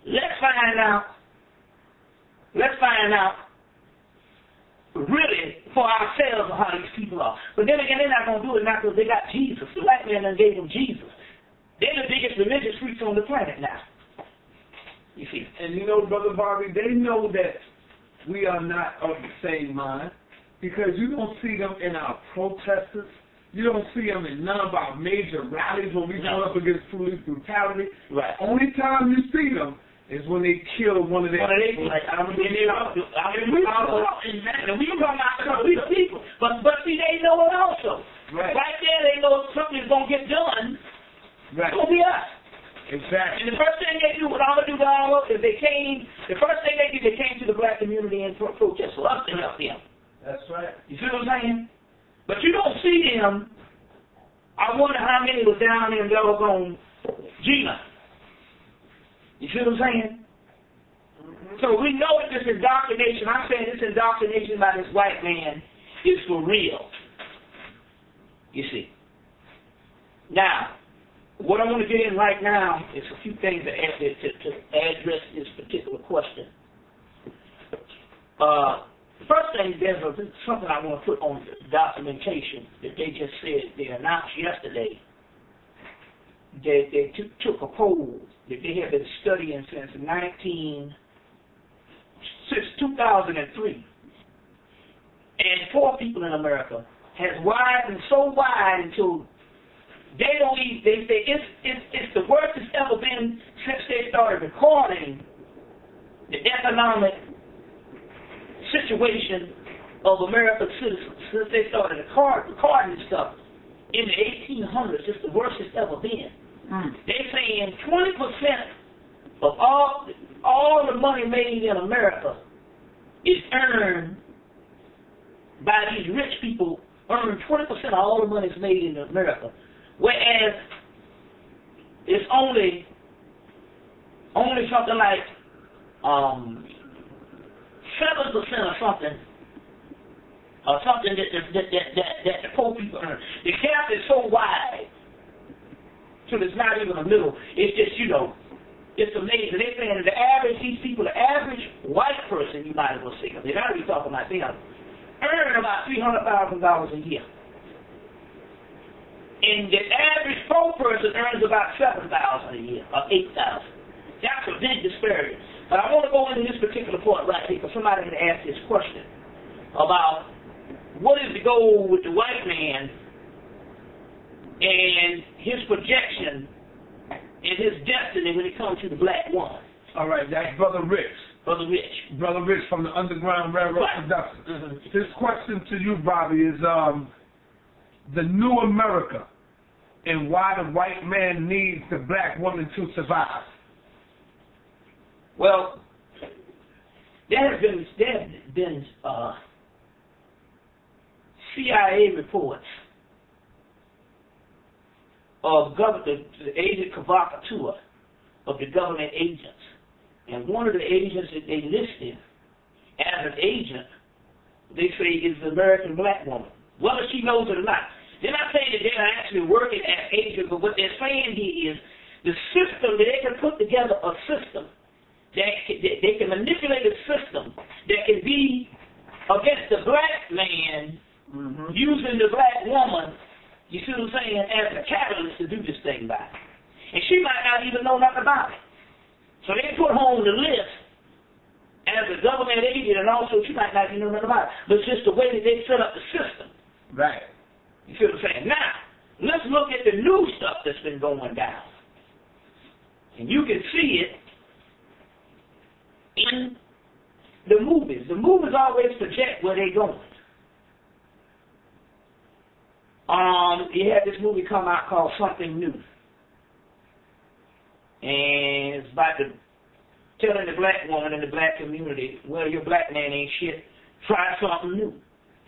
let's find out really for ourselves how these people are. But then again, they're not going to do it now because they got Jesus. The black man done gave them Jesus. They're the biggest religious freaks on the planet now. You see? And you know, Brother Bobby, they know that we are not of the same mind because you don't see them in our protesters. You don't see them in none of our major rallies when we go up against police brutality. Right. Only time you see them is when they kill one of their people. Like, we talking about we the people. But see, they know it also. Right. Right there, they know something's going to get done. Right. It's going to be us. Exactly. And the first thing they do with all the Dugala is they came to the black community and protest for us to help them. That's right. You see what I'm saying? But you don't see them. I wonder how many was down there in doggone Gina. You see what I'm saying? Mm-hmm. So we know that this indoctrination, I'm saying this indoctrination by this white man is for real. You see. Now, what I want to get in right now is a few things to address this particular question. First thing, there's something I want to put on the documentation that they just said they announced yesterday. They took a poll that they have been studying since 2003, and poor people in America has widened so wide until they don't even. They say it's the worst it's ever been since they started recording the economic situation of American citizens. Since they started recording stuff in the 1800s, it's the worst it's ever been. They're saying 20% of all the money made in America is earned by these rich people. Earn 20% of all the money is made in America, whereas it's only something like 7% or something that the poor people earn. The gap is so wide, so it's not even a middle. It's just, it's amazing. They're saying that the average white person, you might as well say, because they're not really talking about them, earn about $300,000 a year. And the average poor person earns about $7,000 a year, or $8,000. That's a big disparity. But I want to go into this particular point right here, because somebody had asked this question about what is the goal with the white man and his projection and his destiny when it comes to the black woman. All right, that's Brother Rich. Brother Rich. Brother Rich from the Underground Railroad Production. Mm-hmm. His question to you, Bobby, is the new America and why the white man needs the black woman to survive. Well, there have been CIA reports of the agent provocateur of the government agents. And one of the agents that they listed as an agent, they say is the American black woman, whether she knows it or not. They're not saying that they're actually working as agents, but what they're saying here is the system, that they can put together a system, that they can manipulate a system that can be against the black man, using the black woman, you see what I'm saying, as a catalyst to do this thing by. And she might not even know nothing about it. So they put her on the list as a government agent, and also she might not even know nothing about it. But it's just the way that they set up the system. Right. You see what I'm saying? Now, let's look at the new stuff that's been going down. And you can see it in the movies. The movies always project where they're going. You had this movie come out called Something New. And it's about telling the black woman in the black community, well, your black man ain't shit. Try something new.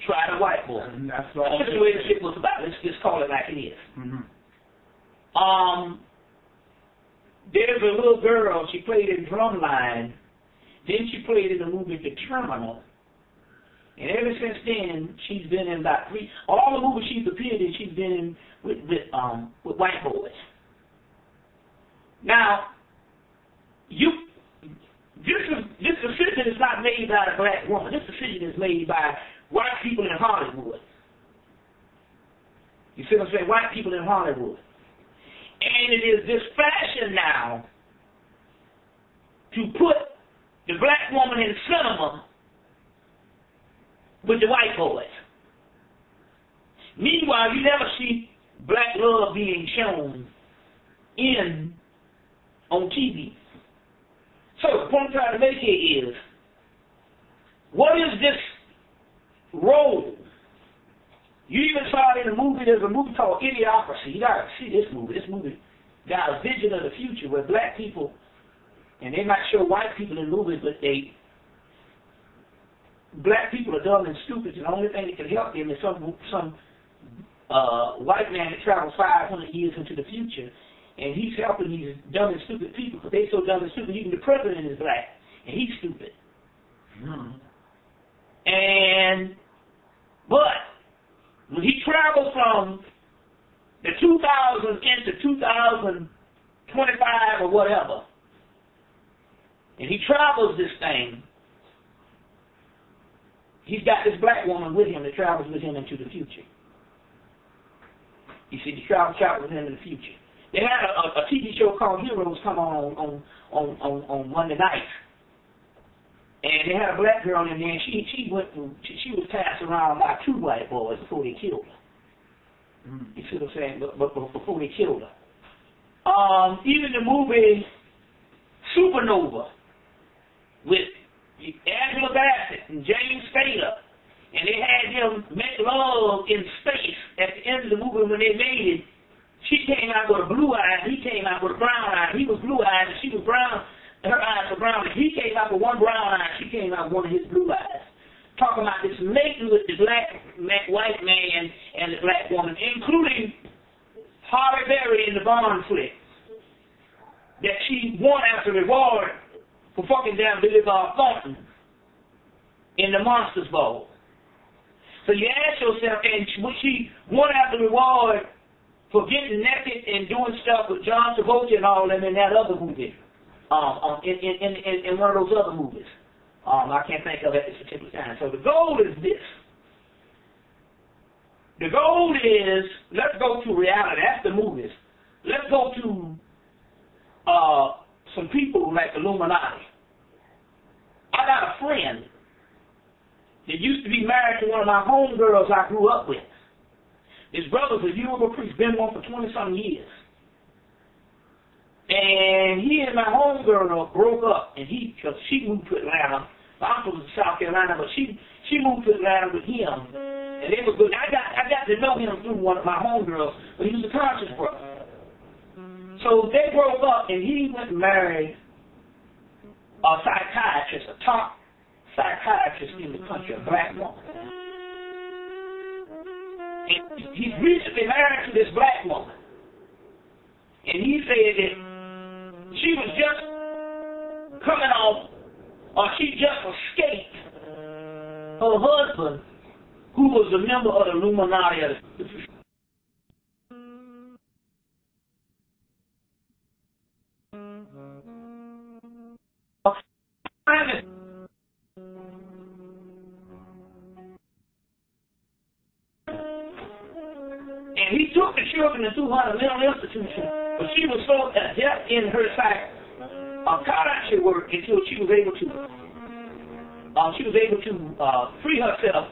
Try the white boy. That's right. That's the way the shit was about. Let's just call it like it is. There's a little girl, she played in Drumline. Then she played in the movie The Terminal. And ever since then, she's been in about all the movies she's appeared in, she's been in with white boys. Now, decision is not made by the black woman. This decision is made by white people in Hollywood. You see what I'm saying? White people in Hollywood. And it is this fashion now to put the black woman in cinema with the white boys. Meanwhile, you never see black love being shown on TV. So the point I'm trying to make here is, what is this role? You even saw it in a movie. There's a movie called Idiocracy. You gotta see this movie. This movie got a vision of the future where black people, and they might show white people in movies, but black people are dumb and stupid, and the only thing that can help them is some white man that travels 500 years into the future, and he's helping these dumb and stupid people because they're so dumb and stupid. Even the president is black, and he's stupid. But when he travels from the 2000 into 2025 or whatever, and he travels this thing, he's got this black woman with him that travels with him into the future. You see, he travels with him in the future. They had a TV show called Heroes come on Monday night. And they had a black girl in there, and she was passed around by two white boys before they killed her. You see what I'm saying? But before they killed her. Even the movie Supernova with Angela Bassett and James Spader, and they had them make love in space at the end of the movie when they made it. She came out with a blue eye, and he came out with a brown eye. He was blue eyed, and she was brown. Her eyes were brown, and he came out with one brown eye, and she came out with one of his blue eyes. Talking about this mating with the white man and the black woman, including Halle Berry in the Bond flick, that she won as a reward for fucking down Billy Bob Thornton in the Monsters Bowl. So you ask yourself, and she won as a reward for getting naked and doing stuff with John Travolta and all them in that other movie. In one of those other movies. I can't think of it at this particular time. So the goal is this. The goal is, let's go to reality. That's the movies. Let's go to some people like Illuminati. I got a friend that used to be married to one of my homegirls I grew up with. His brother's a Yoruba priest, been one for 20-some years. And he and my homegirl broke up, and because she moved to Atlanta. I'm from South Carolina, but she moved to Atlanta with him, and they were good. I got to know him through one of my homegirls, but he was a conscious brother. So they broke up, and he went and married a psychiatrist, a top psychiatrist in the country, a black woman. And he's recently married to this black woman, and he said that she was just coming off, or she just escaped her husband, who was a member of the Illuminati. And he took the children and threw her in a mental institution, but she was so adept in her psychiatry work until she was able to free herself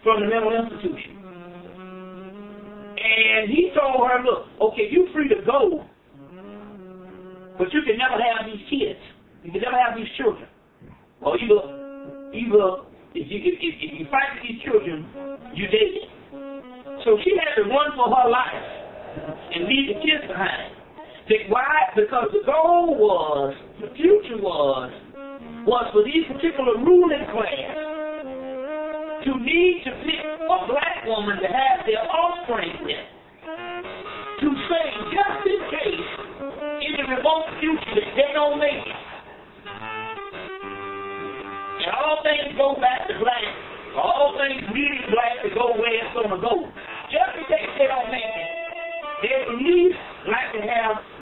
from the mental institution. And he told her, look, okay, you're free to go, but you can never have these kids. You can never have these children. Or either if you fight with these children, you dead. So she had to run for her life and leave the kids behind. Why? Because the goal was, the future was for these particular ruling class to need to pick a black woman to have their offspring with, to say, just in case, in the remote future, that they don't make it. And all things go back to black. All things really black to go where it's going to go. Just in case they don't make it, they at least like to have